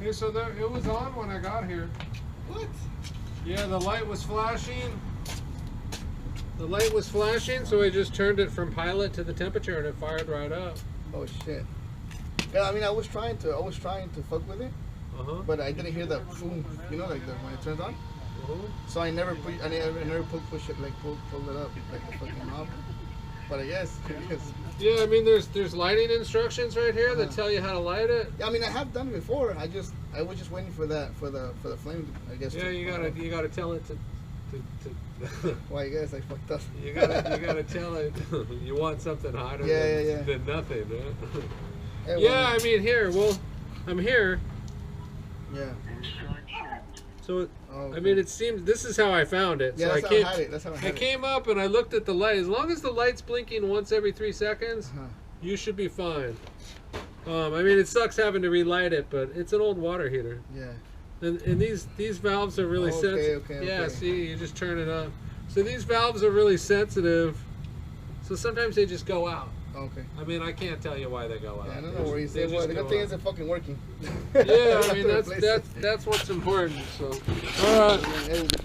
Hey, so there, it was on when I got here. What? Yeah, the light was flashing. The light was flashing, so I just turned it from pilot to the temperature, and it fired right up. Oh shit. Yeah, I mean, I was trying to fuck with it, but I didn't hear the boom. You know, like when it turns on. So I never push it like pull it up like the fucking knob. But I guess. Yeah, I mean, there's lighting instructions right here that tell you how to light it. I mean, I have done it before. I was just waiting for the flame. I guess. Yeah, you gotta tell it to. Well, I guess I fucked up. You gotta tell it you want something hotter than nothing. Huh? Hey, yeah, I mean I'm here. Yeah. So okay. I mean, it seems this is how I found it. Yeah, so that's how I had it. That's how I had it. I came up and I looked at the light. As long as the light's blinking once every 3 seconds, you should be fine. I mean, it sucks having to relight it, but it's an old water heater. Yeah. And these valves are really sensitive. Yeah, see, you just turn it up. So these valves are really sensitive. So sometimes they just go out. Okay. I mean, I can't tell you why they go out. Yeah, I don't know where you say what. The good thing is it's fucking working. Yeah, I mean that's what's important. So, all right.